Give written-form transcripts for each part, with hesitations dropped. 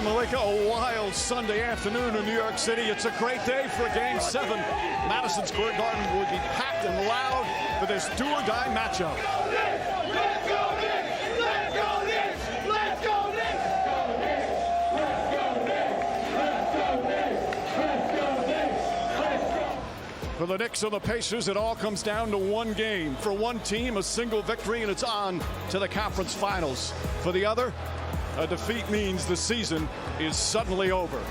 time, Malika. A wild Sunday afternoon in New York City. It's a great day for Game 7. Madison Square Garden will be packed and loud for this do-or-die matchup. Let's go Knicks! Let's go Knicks! Let's go Knicks! Let's go Knicks! Let's go Knicks! Let's go Knicks! Let's go! For the Knicks and the Pacers, it all comes down to one game. For one team, a single victory, and it's on to the conference finals. For the other, a defeat means the season is suddenly over.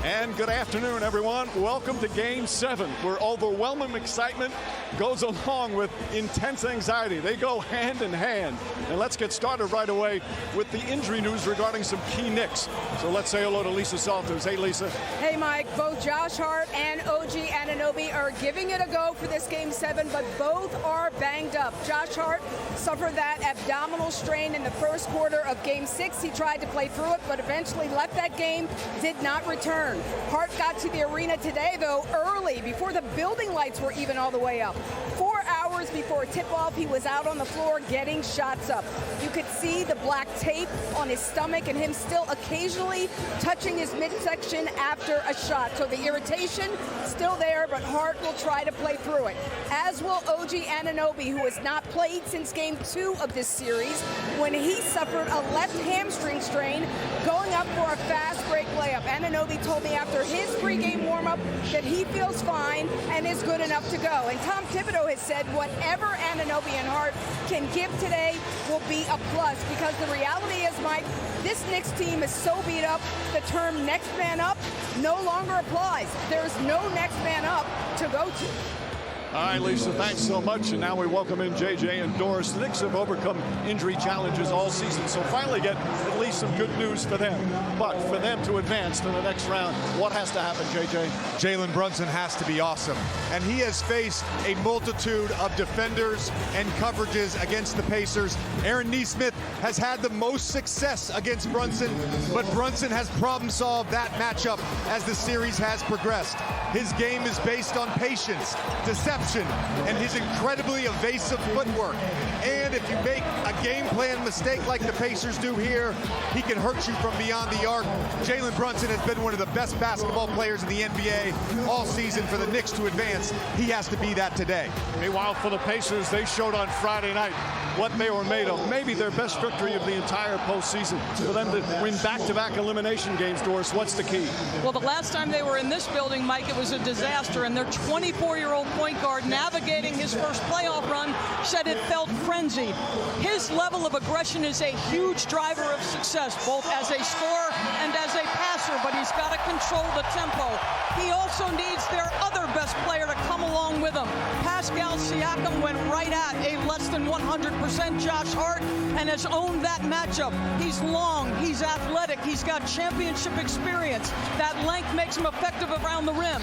And good afternoon, everyone. Welcome to Game 7, where overwhelming excitement goes along with intense anxiety. They go hand in hand. And let's get started right away with the injury news regarding some key Knicks. So let's say hello to Lisa Salters. Hey, Lisa. Hey, Mike. Both Josh Hart and OG Anunoby are giving it a go for this Game 7, but both are banged up. Josh Hart suffered that abdominal strain in the first quarter of Game 6. He tried to play through it, but eventually left that game, did not return. Hart got to the arena today, though, early, before the building lights were even all the way up. 4 hours before tip-off, he was out on the floor getting shots up. You could see the black tape on his stomach and him still occasionally touching his midsection after a shot. So the irritation still there, but Hart will try to play through it. As will OG Anunoby, who has not played since Game 2 of this series, when he suffered a left hamstring strain going up for a fast break layup. Anunoby told me after his pregame warm-up that he feels fine and is good enough to go. And Tom Thibodeau has said whatever Anunoby and Hart can give today will be a plus, because the reality is, Mike, this Knicks team is so beat up, the term next man up no longer applies. There's no next man up to go to. All right, Lisa, thanks so much. And now we welcome in JJ and Doris. The Knicks have overcome injury challenges all season, so finally get at least some good news for them. But for them to advance to the next round, what has to happen, JJ? Jalen Brunson has to be awesome. And he has faced a multitude of defenders and coverages against the Pacers. Aaron Nesmith has had the most success against Brunson, but Brunson has problem-solved that matchup as the series has progressed. His game is based on patience, deception, and his incredibly evasive footwork. And if you make a game plan mistake like the Pacers do here, he can hurt you from beyond the arc. Jalen Brunson has been one of the best basketball players in the NBA all season. For the Knicks to advance, he has to be that today. Meanwhile, for the Pacers, they showed on Friday night what they were made of. Maybe their best victory of the entire postseason. For them to win back-to-back elimination games, Doris, what's the key? Well, the last time they were in this building, Mike, it was a disaster, and their 24-year-old point guard navigating his first playoff run said it felt frenzied. His level of aggression is a huge driver of success, both as a scorer and as a passer, but he's got to control the tempo. He also needs their other best player to come along with him. Pascal Siakam went right at a less than 100% Josh Hart and has owned that matchup. He's long, he's athletic, he's got championship experience. That length makes him effective around the rim.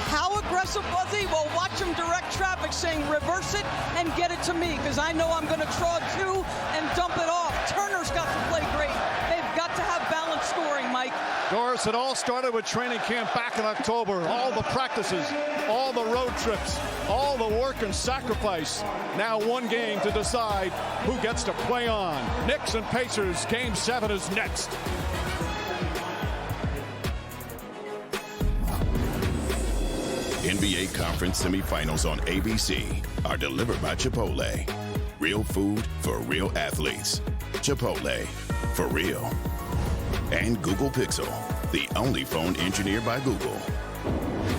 How aggressive was he? Well, watch him direct traffic, saying reverse it and get it to me, because I know I'm going to draw two and dump it off. Turner's got to play great. They've got to have balanced scoring, Mike. Doris, it all started with training camp back in October. All the practices, all the road trips, all the work and sacrifice. Now one game to decide who gets to play on. Knicks and Pacers, Game 7 is next. NBA Conference semifinals on ABC are delivered by Chipotle. Real food for real athletes. Chipotle, for real. And Google Pixel, the only phone engineered by Google.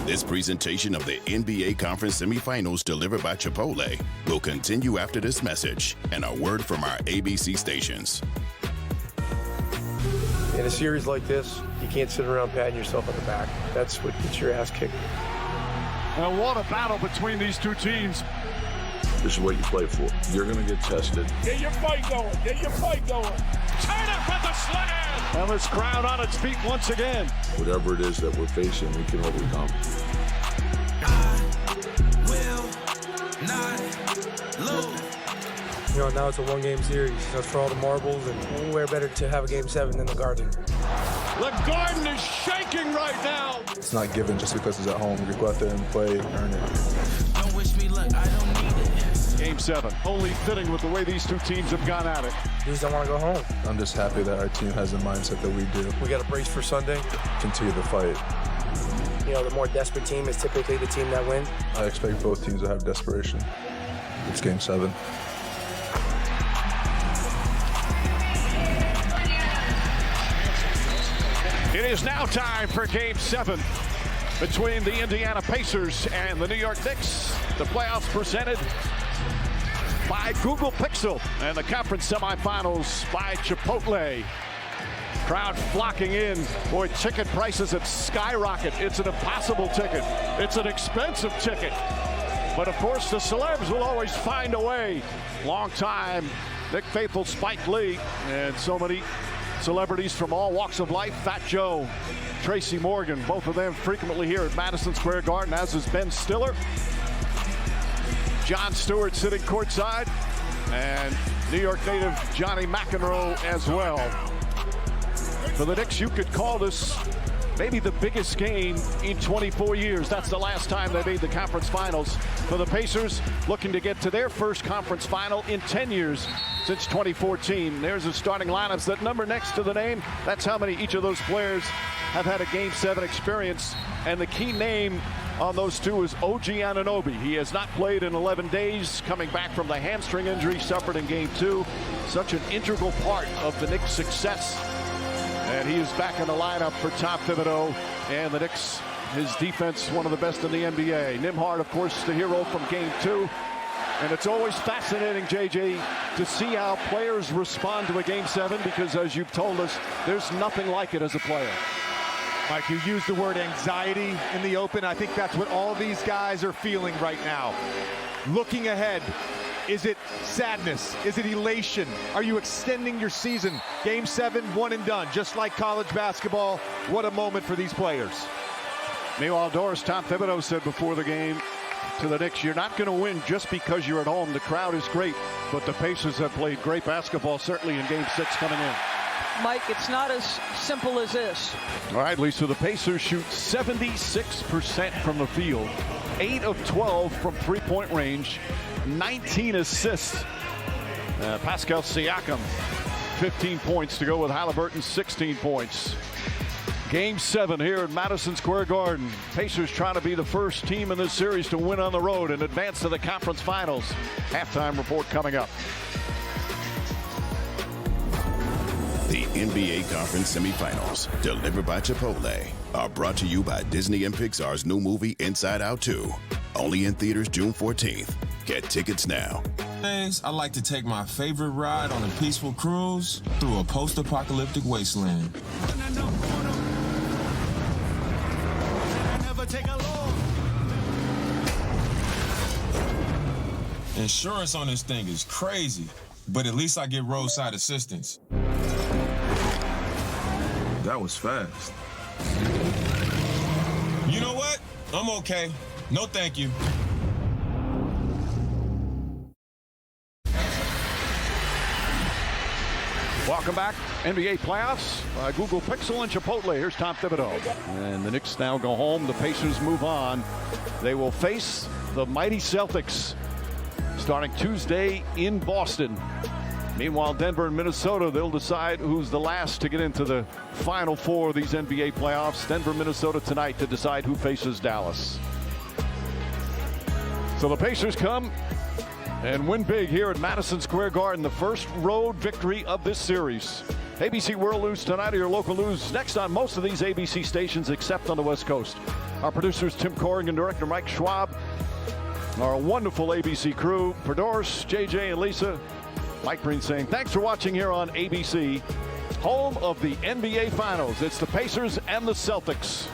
This presentation of the NBA Conference semifinals delivered by Chipotle will continue after this message and a word from our ABC stations. In a series like this, you can't sit around patting yourself on the back. That's what gets your ass kicked. And what a battle between these two teams. This is what you play for. You're going to get tested. Get your fight going. Get your fight going. Turner for the slam. And this crowd on its feet once again. Whatever it is that we're facing, we can overcome. I will not lose. You know, now it's a one-game series. That's for all the marbles, and where better to have a Game 7 than the Garden. The Garden is shaking right now. It's not given just because it's at home. You go out there and play and earn it. Don't wish me luck, I don't need it. Game Game 7. Only fitting with the way these two teams have gone at it. You just don't want to go home. I'm just happy that our team has the mindset that we do. We got a brace for Sunday. Continue the fight. You know, the more desperate team is typically the team that wins. I expect both teams to have desperation. It's Game 7. It is now time for Game 7 between the Indiana Pacers and the New York Knicks. The playoffs presented by Google Pixel and the conference semifinals by Chipotle. Crowd flocking in. Boy, ticket prices have skyrocketed. It's an impossible ticket. It's an expensive ticket. But of course, the celebs will always find a way. Long time, Nick faithful Spike Lee, and so many celebrities from all walks of life. Fat Joe, Tracy Morgan, both of them frequently here at Madison Square Garden, as is Ben Stiller. Jon Stewart sitting courtside, and New York native Johnny McEnroe as well. For the Knicks, you could call this maybe the biggest game in 24 years. That's the last time they made the conference finals. For the Pacers, looking to get to their first conference final in 10 years since 2014. There's the starting lineups. That number next to the name, that's how many each of those players have had a Game 7 experience. And the key name on those two is OG Anunoby. He has not played in 11 days, coming back from the hamstring injury suffered in Game 2. Such an integral part of the Knicks' success. And he is back in the lineup for Tom Thibodeau and the Knicks. His defense, one of the best in the NBA. Nembhard, of course, the hero from Game 2. And it's always fascinating, JJ, to see how players respond to a Game 7, because as you've told us, there's nothing like it as a player. Mike, you used the word anxiety in the open. I think that's what all these guys are feeling right now. Looking ahead. Is it sadness? Is it elation? Are you extending your season? Game 7, one and done, just like college basketball. What a moment for these players. Meanwhile, Doris, Tom Thibodeau said before the game to the Knicks, you're not going to win just because you're at home. The crowd is great, but the Pacers have played great basketball, certainly in Game 6 coming in. Mike, it's not as simple as this. All right, Lisa, the Pacers shoot 76% from the field, 8 of 12 from three-point range, 19 assists. Pascal Siakam, 15 points to go with Halliburton's 16 points. Game 7 here at Madison Square Garden. Pacers trying to be the first team in this series to win on the road and advance to the conference finals. Halftime report coming up. The NBA Conference Semifinals, delivered by Chipotle, are brought to you by Disney and Pixar's new movie Inside Out 2. Only in theaters June 14th. Get tickets now. I like to take my favorite ride on a peaceful cruise through a post-apocalyptic wasteland. Insurance on this thing is crazy, but at least I get roadside assistance. That was fast. You know what? I'm okay. No thank you. Welcome back. NBA playoffs by Google Pixel and Chipotle. Here's Tom Thibodeau. And the Knicks now go home. The Pacers move on. They will face the mighty Celtics starting Tuesday in Boston. Meanwhile, Denver and Minnesota, they'll decide who's the last to get into the Final Four of these NBA playoffs. Denver, Minnesota tonight to decide who faces Dallas. So the Pacers come and win big here at Madison Square Garden, the first road victory of this series. ABC World News tonight, or your local news next on most of these ABC stations except on the West Coast. Our producers, Tim Corrigan, director Mike Schwab, our wonderful ABC crew, for Doris, JJ, and Lisa, Mike Breen saying thanks for watching here on ABC, home of the NBA Finals. It's the Pacers and the Celtics.